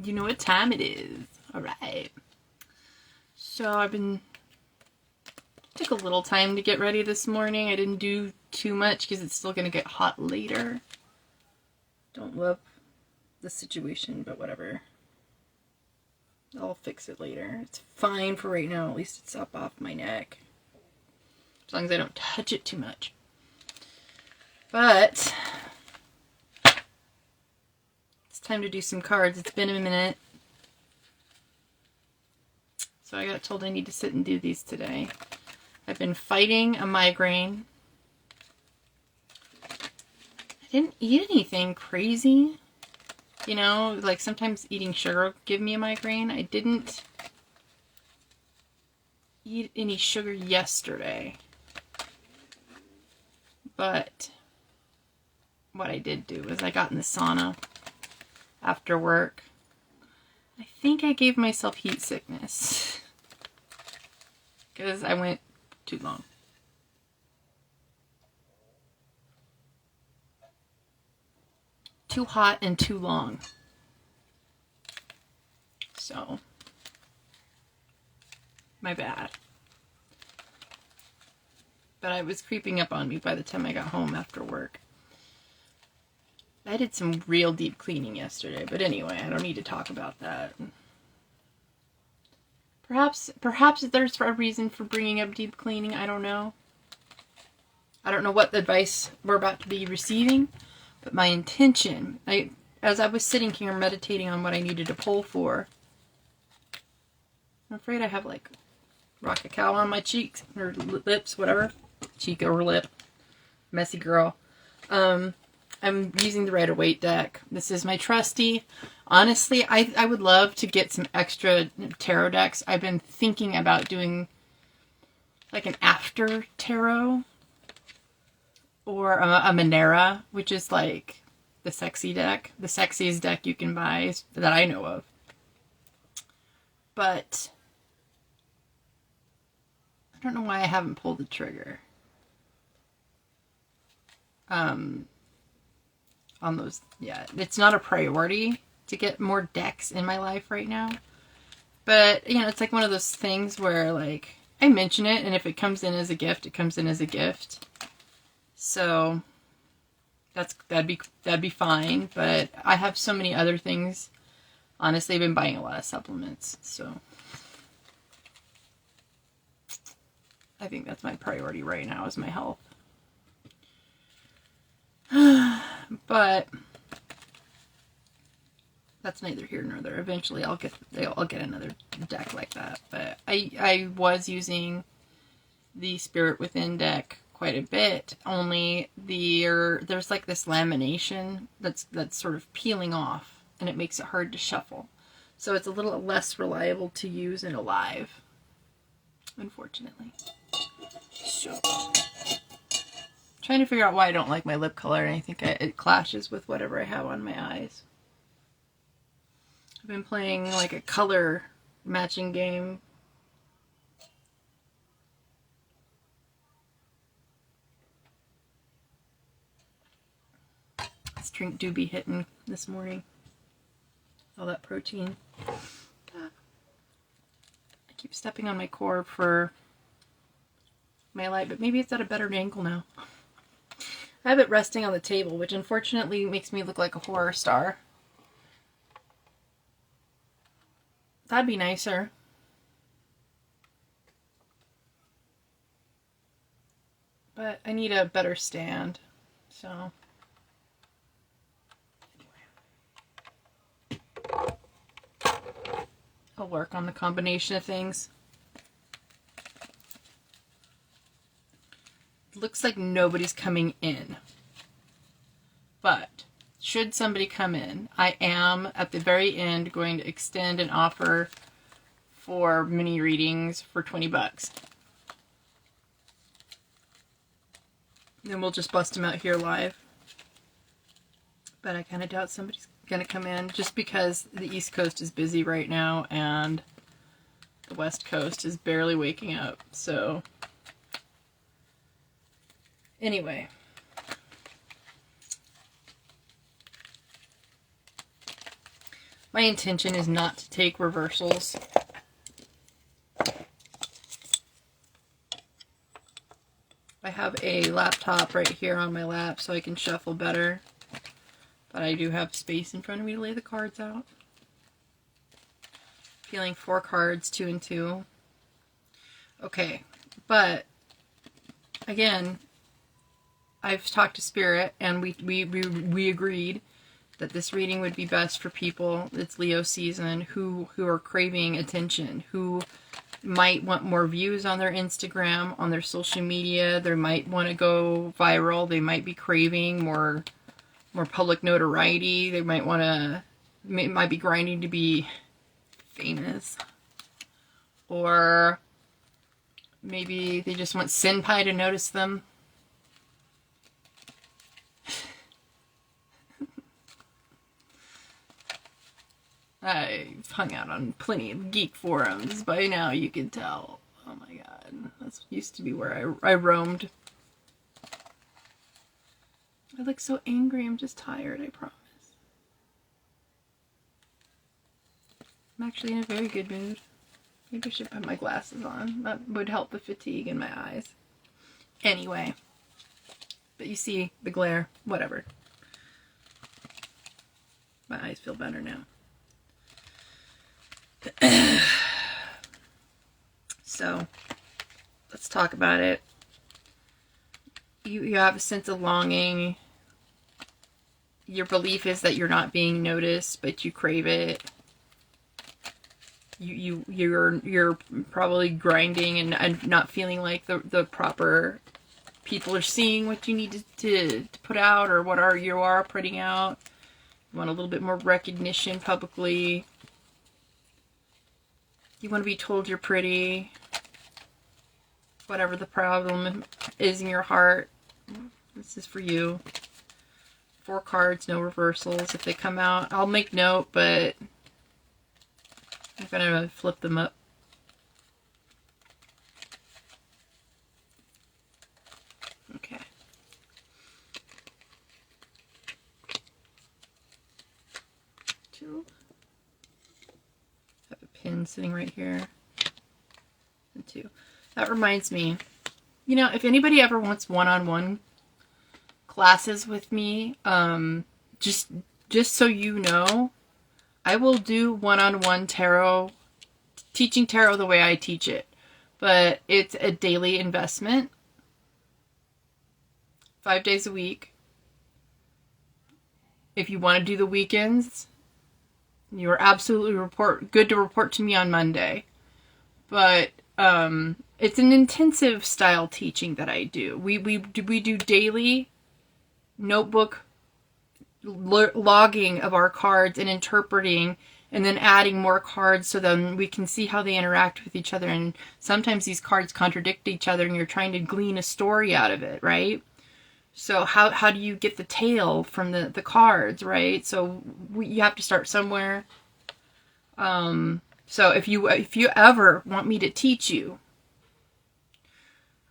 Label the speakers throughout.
Speaker 1: You know what time it is. All right. So took a little time to get ready this morning. I didn't do too much because it's still going to get hot later. Don't love the situation, but whatever. I'll fix it later. It's fine for right now. At least it's up off my neck. As long as I don't touch it too much. But it's time to do some cards. It's been a minute. So I got told I need to sit and do these today. I've been fighting a migraine. I didn't eat anything crazy. You know, like sometimes eating sugar will give me a migraine. I didn't eat any sugar yesterday. But what I did do was I got in the sauna after work. I think I gave myself heat sickness because I went too long. Too hot and too long. So, my bad. But it was creeping up on me by the time I got home after work. I did some real deep cleaning yesterday, but anyway, I don't need to talk about that. Perhaps there's a reason for bringing up deep cleaning. I don't know. I don't know what advice we're about to be receiving, but my intention, as I was sitting here meditating on what I needed to pull for, I'm afraid I have like rock a cow on my cheeks or lips, whatever, cheek over lip, messy girl. I'm using the Rider-Waite deck. This is my trusty. Honestly, I would love to get some extra tarot decks. I've been thinking about doing like an after tarot or a Monera, which is like the sexy deck, the sexiest deck you can buy that I know of. But I don't know why I haven't pulled the trigger. On those, yeah, it's not a priority to get more decks in my life right now. But, you know, it's like one of those things where, like, I mention it, and if it comes in as a gift, it comes in as a gift. So, that'd be fine, but I have so many other things. Honestly, I've been buying a lot of supplements, so I think that's my priority right now is my health. But that's neither here nor there. Eventually I'll get another deck like that. But I was using the Spirit Within deck quite a bit, only there's like this lamination that's sort of peeling off, and it makes it hard to shuffle. So it's a little less reliable to use in a live, unfortunately. So trying to figure out why I don't like my lip color, and I think it clashes with whatever I have on my eyes. I've been playing like a color matching game. This drink do be hitting this morning. All that protein. I keep stepping on my cord for my light, but maybe it's at a better angle now. I have it resting on the table, which unfortunately makes me look like a horror star. That'd be nicer. But I need a better stand, so. I'll work on the combination of things. Looks like nobody's coming in. But should somebody come in, I am at the very end going to extend an offer for mini readings for $20. Then we'll just bust them out here live. But I kind of doubt somebody's going to come in just because the East Coast is busy right now and the West Coast is barely waking up. So anyway, My intention is not to take reversals. I have a laptop right here on my lap so I can shuffle better. But I do have space in front of me to lay the cards out. Feeling 4 cards, 2 and 2. Okay, but again, I've talked to Spirit and we agreed that this reading would be best for people, it's Leo season, who are craving attention, who might want more views on their Instagram, on their social media. They might want to go viral. They might be craving more public notoriety. They might be grinding to be famous. Or maybe they just want Senpai to notice them. I've hung out on plenty of geek forums. By now you can tell. Oh my god. That used to be where I roamed. I look so angry. I'm just tired, I promise. I'm actually in a very good mood. Maybe I should put my glasses on. That would help the fatigue in my eyes. Anyway. But you see the glare. Whatever. My eyes feel better now. So, let's talk about it. You have a sense of longing. Your belief is that you're not being noticed, but you crave it. You're probably grinding and not feeling like the proper people are seeing what you need to put out, or what you are putting out. You want a little bit more recognition publicly. You want to be told you're pretty. Whatever the problem is in your heart, this is for you. 4 cards, no reversals. If they come out, I'll make note, but I'm going to flip them up. Okay. Two. I have a pin sitting right here. And 2. That reminds me, you know, if anybody ever wants one-on-one classes with me, just so you know, I will do one-on-one tarot, teaching tarot the way I teach it, but it's a daily investment, 5 days a week. If you want to do the weekends, you are absolutely good to report to me on Monday, but it's an intensive style teaching that I do. We do daily notebook logging of our cards and interpreting, and then adding more cards so then we can see how they interact with each other. And sometimes these cards contradict each other and you're trying to glean a story out of it, right? So how do you get the tail from the cards, right? So you have to start somewhere. So if you ever want me to teach you,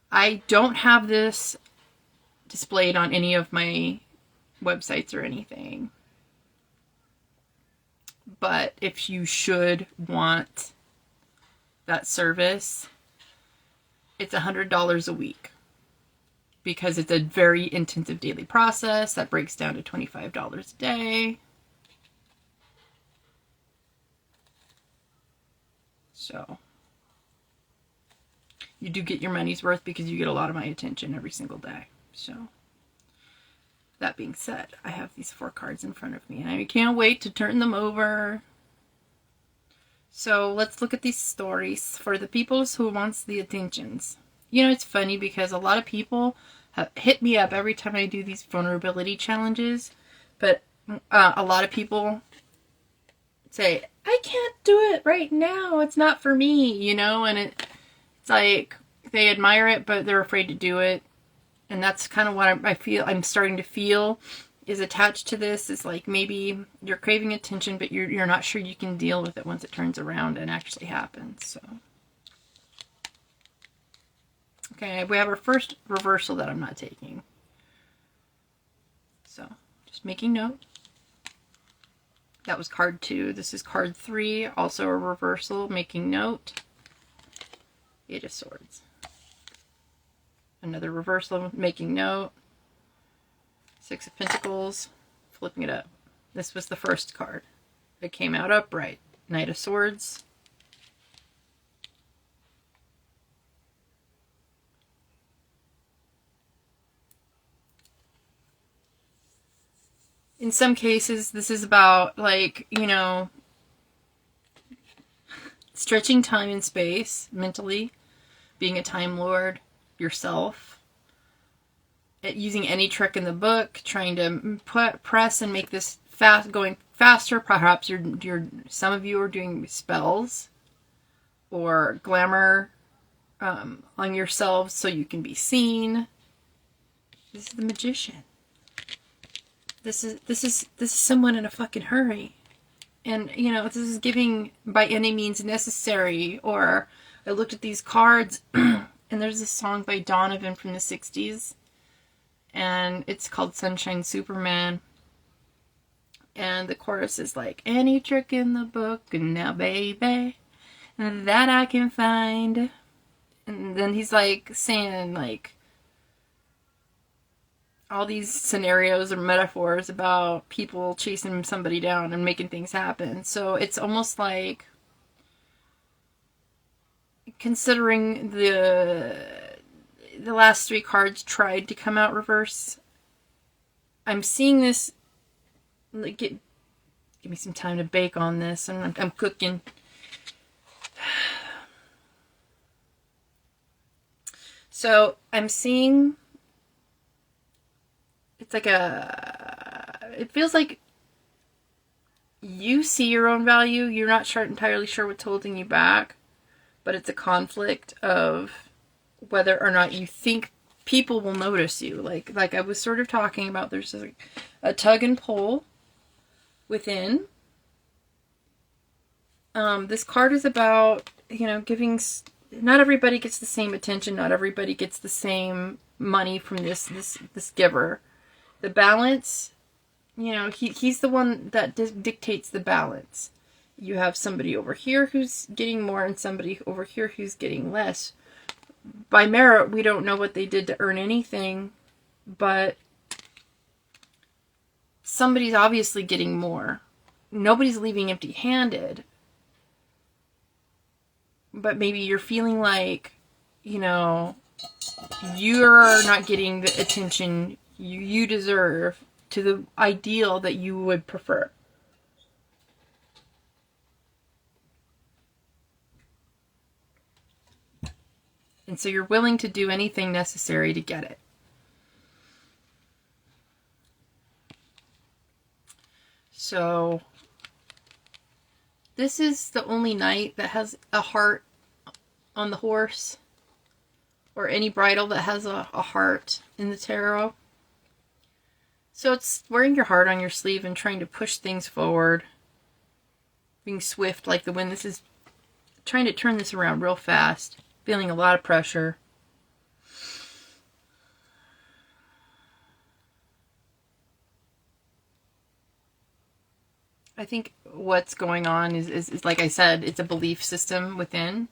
Speaker 1: I don't have this displayed on any of my websites or anything. But if you should want that service, it's $100 a week. Because it's a very intensive daily process that breaks down to $25 a day. So you do get your money's worth because you get a lot of my attention every single day. So that being said, I have these 4 cards in front of me and I can't wait to turn them over. So let's look at these stories for the people who wants the attentions. You know, it's funny because a lot of people have hit me up every time I do these vulnerability challenges, but a lot of people say, I can't do it right now. It's not for me, you know, and it's like they admire it, but they're afraid to do it. And that's kind of what I'm starting to feel is attached to this. Is like maybe you're craving attention, but you're not sure you can deal with it once it turns around and actually happens. So, okay, we have our first reversal that I'm not taking. So, just making note. That was card 2. This is card 3, also a reversal, making note. 8 of Swords. Another reversal, making note. 6 of Pentacles, flipping it up. This was the first card. It came out upright. Knight of Swords. In some cases, this is about, like, you know, stretching time and space mentally, being a Time Lord yourself, using any trick in the book, trying to press and make this fast, going faster. Perhaps some of you are doing spells or glamour on yourselves so you can be seen. This is the Magician. This is someone in a fucking hurry. And, you know, this is giving by any means necessary. Or I looked at these cards and there's a song by Donovan from the 60s. And it's called Sunshine Superman. And the chorus is like, any trick in the book, and now baby, that I can find. And then he's like saying like all these scenarios or metaphors about people chasing somebody down and making things happen. So it's almost like, considering the last 3 cards tried to come out reverse, I'm seeing this, like, give me some time to bake on this, and I'm cooking. So I'm seeing, it's like it feels like you see your own value. You're not entirely sure what's holding you back, but it's a conflict of whether or not you think people will notice you. Like I was sort of talking about, there's a tug and pull within. This card is about, you know, giving. Not everybody gets the same attention. Not everybody gets the same money from this giver. The balance, you know, he's the one that dictates the balance. You have somebody over here who's getting more and somebody over here who's getting less. By merit, we don't know what they did to earn anything, but somebody's obviously getting more. Nobody's leaving empty-handed. But maybe you're feeling like, you know, you're not getting the attention you deserve to the ideal that you would prefer. And so you're willing to do anything necessary to get it. So this is the only knight that has a heart on the horse, or any bridle that has a heart in the tarot. So it's wearing your heart on your sleeve and trying to push things forward. Being swift like the wind. This is trying to turn this around real fast. Feeling a lot of pressure. I think what's going on is like I said, it's a belief system within.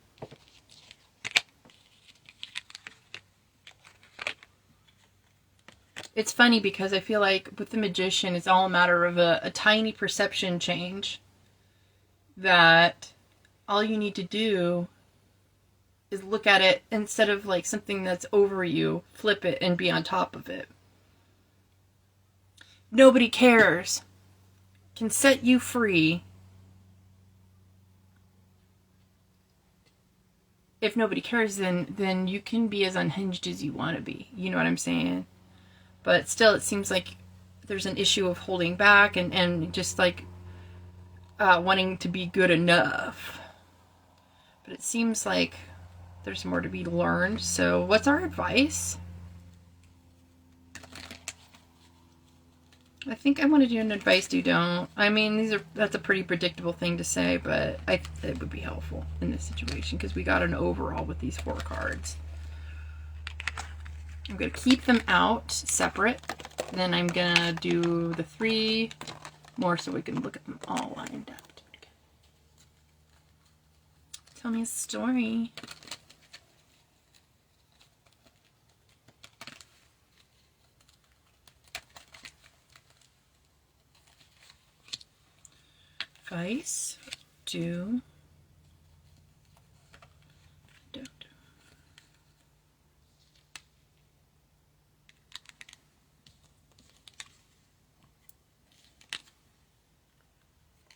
Speaker 1: It's funny because I feel like with the Magician, it's all a matter of a tiny perception change. That all you need to do is look at it instead of like something that's over you, flip it and be on top of it. Nobody cares. Can set you free. If nobody cares, then you can be as unhinged as you want to be. You know what I'm saying? But still, it seems like there's an issue of holding back and just like wanting to be good enough. But it seems like there's more to be learned. So what's our advice? I think I want to do an advice do don't. I mean, that's a pretty predictable thing to say, but it would be helpful in this situation because we got an overall with these 4 cards. I'm going to keep them out separate. Then I'm going to do the 3 more so we can look at them all lined up. Tell me a story. Advice, do, don't.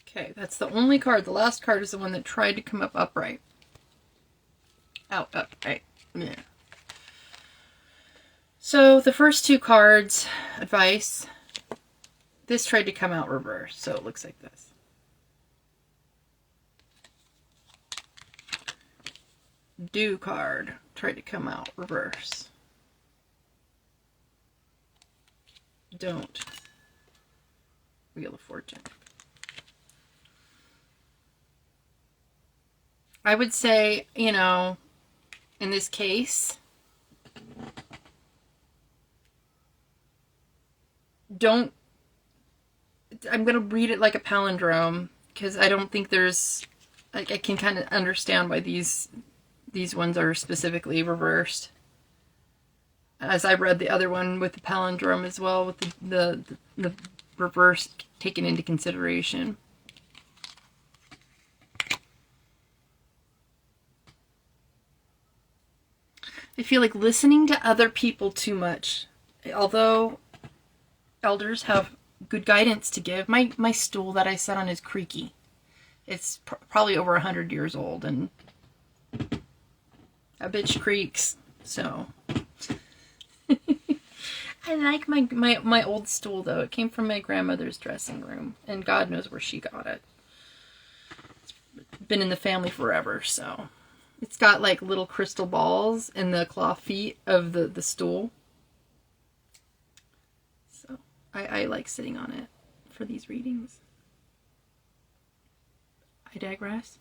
Speaker 1: Okay, that's the only card. The last card is the one that tried to come up upright. Out, upright. Yeah. So the first two cards, advice, this tried to come out reverse, so it looks like this. Do card tried to come out reverse. Don't. Wheel of Fortune. I would say, you know, in this case, don't, I'm going to read it like a palindrome because I don't think there's, I can kind of understand why these ones are specifically reversed. As I read the other one with the palindrome as well, with the reverse taken into consideration. I feel like listening to other people too much. Although elders have good guidance to give. My stool that I sat on is creaky. It's probably over 100 years old, and that bitch creaks. So I like my old stool though. It came from my grandmother's dressing room, and God knows where she got it. It's been in the family forever, so. It's got like little crystal balls in the claw feet of the stool. So I like sitting on it for these readings. I digress.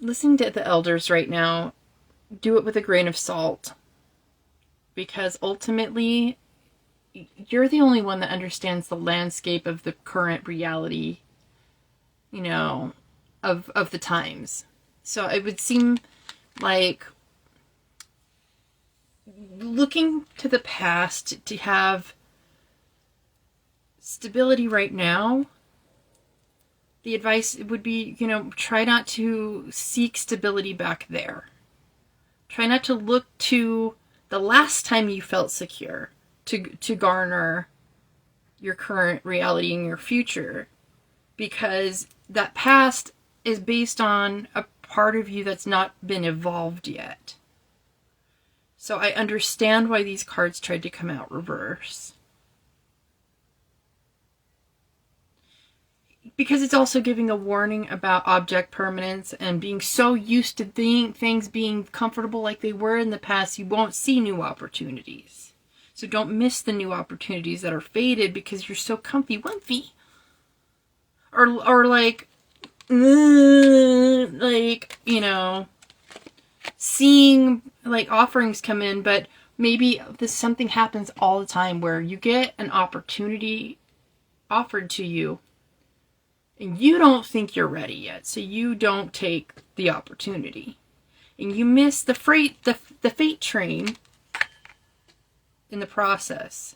Speaker 1: Listening to the elders right now, do it with a grain of salt. Because ultimately, you're the only one that understands the landscape of the current reality, you know, of the times. So it would seem like looking to the past to have stability right now, the advice would be, you know, try not to seek stability back there. Try not to look to the last time you felt secure to garner your current reality and your future. Because that past is based on a part of you that's not been evolved yet. So I understand why these cards tried to come out reverse. Because it's also giving a warning about object permanence and being so used to things being comfortable like they were in the past, you won't see new opportunities. So don't miss the new opportunities that are faded because you're so comfy. Or like, you know, seeing like offerings come in, but maybe something happens all the time where you get an opportunity offered to you and you don't think you're ready yet, so you don't take the opportunity and you miss the fate train in the process.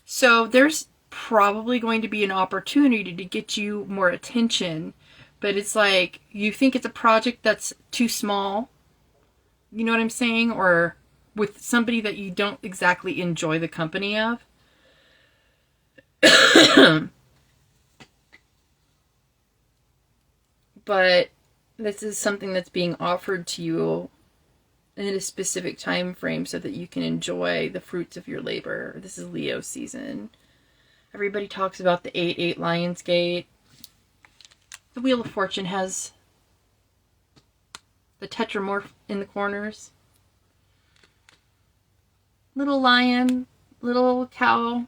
Speaker 1: So there's probably going to be an opportunity to get you more attention. But it's like, you think it's a project that's too small. You know what I'm saying? Or with somebody that you don't exactly enjoy the company of. But this is something that's being offered to you in a specific time frame so that you can enjoy the fruits of your labor. This is Leo season. Everybody talks about the 8-8 Lionsgate. The Wheel of Fortune has the tetramorph in the corners. Little lion, little cow,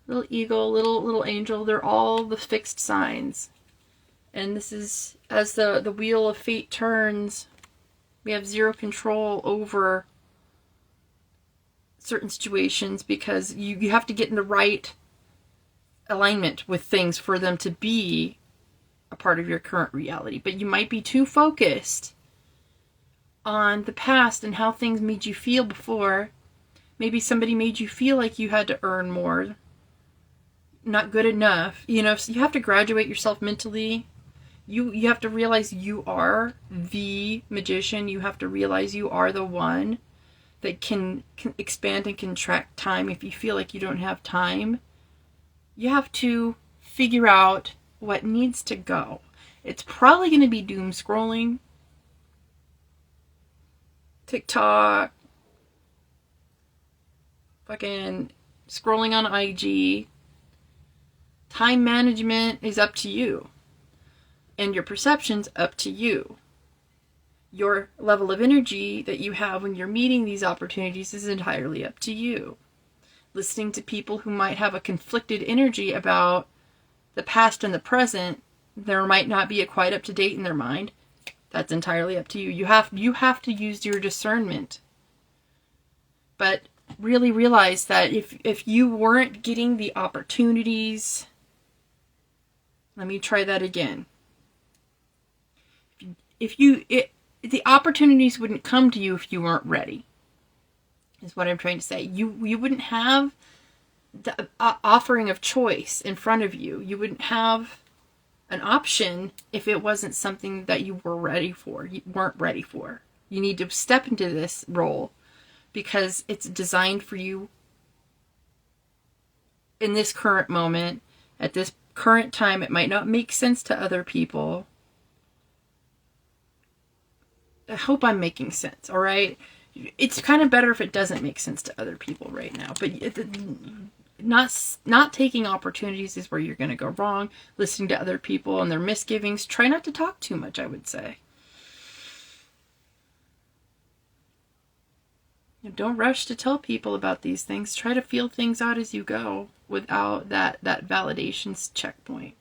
Speaker 1: little eagle, little angel. They're all the fixed signs. And this is, as the wheel of fate turns, we have zero control over certain situations because you have to get in the right alignment with things for them to be a part of your current reality. But you might be too focused on the past and how things made you feel before. Maybe somebody made you feel like you had to earn more, not good enough. You know, so you have to graduate yourself mentally. You have to realize you are the magician. You have to realize you are the one that can expand and contract time if you feel like you don't have time. You have to figure out what needs to go. It's probably going to be doom scrolling, TikTok, fucking scrolling on IG. Time management is up to you. And your perception's up to you. Your level of energy that you have when you're meeting these opportunities is entirely up to you. Listening to people who might have a conflicted energy about the past and the present, there might not be a quite up to date in their mind. That's entirely up to you. You have to use your discernment. But really realize that if you weren't getting the opportunities, let me try that again. The opportunities wouldn't come to you if you weren't ready, is what I'm trying to say. You wouldn't have the offering of choice in front of you. You wouldn't have an option if it wasn't something that you were ready for. You weren't ready for. You need to step into this role because it's designed for you in this current moment, at this current time. It might not make sense to other people. I hope I'm making sense, all right? It's kind of better if it doesn't make sense to other people right now. But not taking opportunities is where you're going to go wrong. Listening to other people and their misgivings. Try not to talk too much, I would say. Don't rush to tell people about these things. Try to feel things out as you go without that validations checkpoint.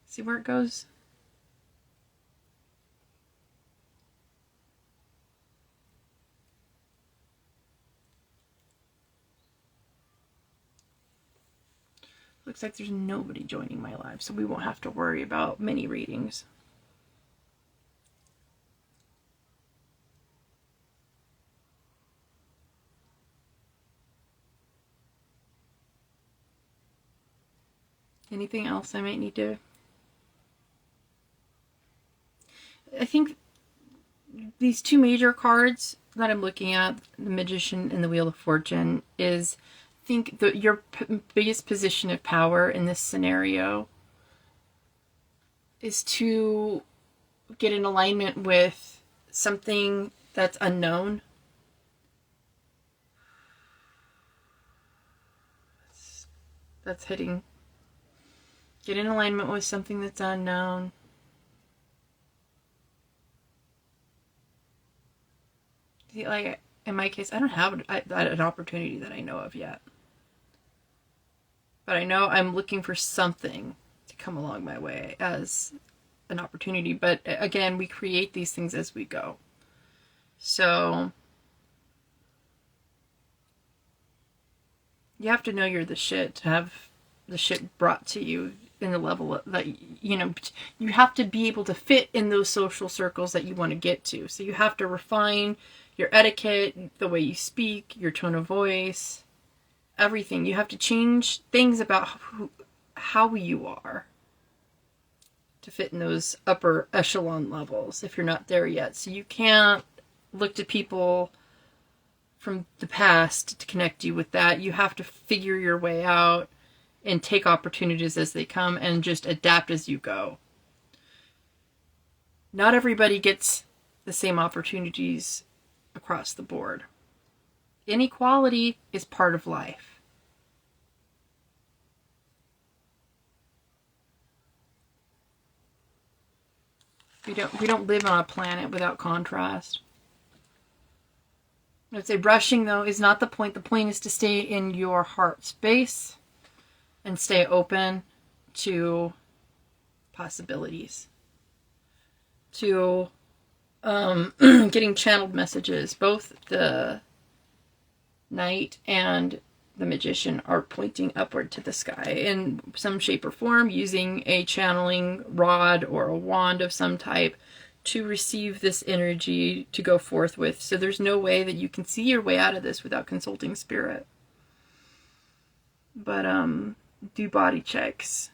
Speaker 1: See where it goes? Looks like there's nobody joining my live, so we won't have to worry about mini readings. Anything else I might need to... I think these two major cards that I'm looking at, the Magician and the Wheel of Fortune, is... I think your biggest position of power in this scenario is to get in alignment with something that's unknown. That's hitting. Get in alignment with something that's unknown. See, like, in my case, I don't have an opportunity that I know of yet. But I know I'm looking for something to come along my way as an opportunity. But again, we create these things as we go. So you have to know you're the shit to have the shit brought to you in the level that, you know, you have to be able to fit in those social circles that you want to get to. So you have to refine your etiquette, the way you speak, your tone of voice, everything. You have to change things about how you are to fit in those upper echelon levels if you're not there yet. So you can't look to people from the past to connect you with that. You have to figure your way out and take opportunities as they come and just adapt as you go. Not everybody gets the same opportunities across the board. Inequality is part of life. We don't live on a planet without contrast. I'd say rushing, though, is not the point. The point is to stay in your heart space and stay open to possibilities. To getting channeled messages, both the Knight and the magician are pointing upward to the sky in some shape or form, using a channeling rod or a wand of some type to receive this energy to go forth with. So there's no way that you can see your way out of this without consulting spirit. But do body checks.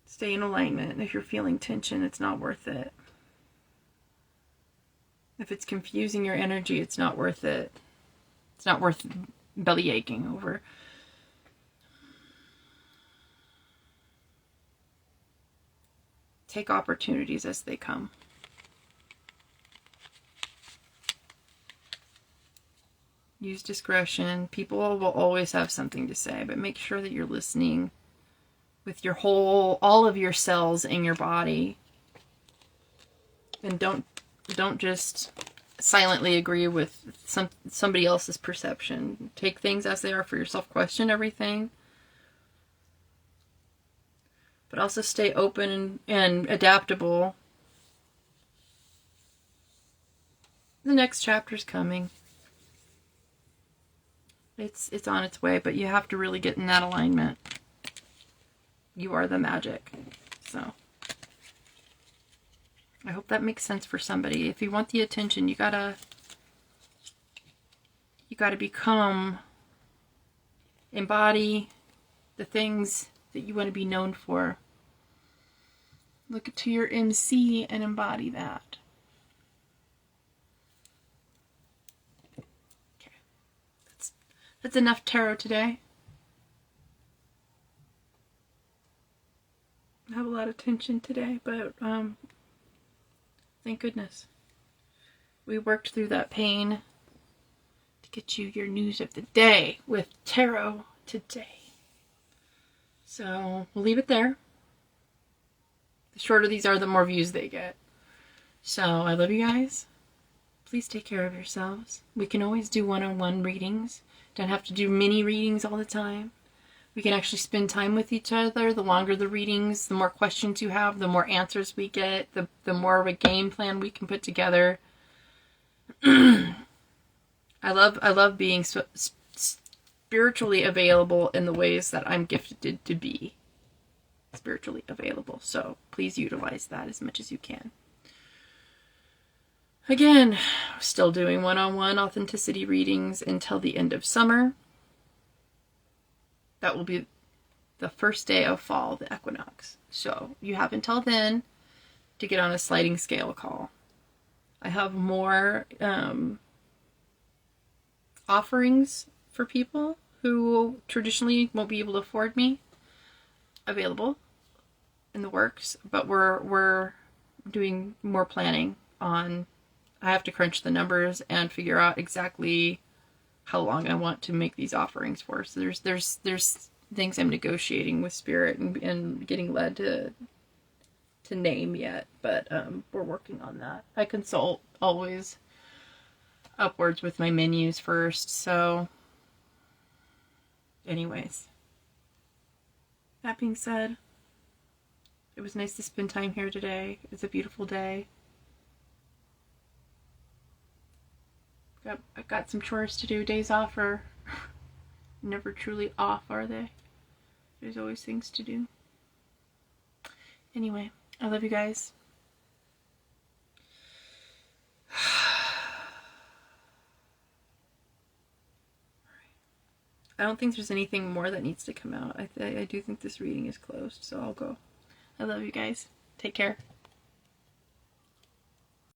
Speaker 1: Stay in alignment. If you're feeling tension, it's not worth it. If it's confusing your energy, it's not worth it. It's not worth belly aching over. Take opportunities as they come. Use discretion. People will always have something to say, but make sure that you're listening with your all of your cells in your body. And don't just silently agree with somebody else's perception. Take things as they are for yourself. Question everything. But also stay open and adaptable. The next chapter's coming. It's on its way, but you have to really get in that alignment. You are the magic. So I hope that makes sense for somebody. If you want the attention, you gotta embody the things that you want to be known for. Look to your MC and embody that. Okay. That's enough tarot today. I have a lot of tension today, but thank goodness. We worked through that pain to get you your news of the day with tarot today. So we'll leave it there. The shorter these are, the more views they get. So I love you guys. Please take care of yourselves. We can always do one-on-one readings. Don't have to do mini readings all the time. We can actually spend time with each other. The longer the readings, the more questions you have, the more answers we get, the more of a game plan we can put together. I love being spiritually available in the ways that I'm gifted to be spiritually available. So please utilize that as much as you can. Again, still doing one-on-one authenticity readings until the end of summer. That will be the first day of fall, the equinox. So you have until then to get on a sliding scale call. I have more offerings for people who traditionally won't be able to afford me available in the works, but we're doing more planning on. I have to crunch the numbers and figure out exactly how long I want to make these offerings for. So there's things I'm negotiating with Spirit and getting led to name yet, but we're working on that. I consult always upwards with my menus first. So anyways, that being said, it was nice to spend time here today. It's a beautiful day. I've got some chores to do. Days off are never truly off, are they? There's always things to do. Anyway, I love you guys. I don't think there's anything more that needs to come out. I do think this reading is closed, so I'll go. I love you guys. Take care.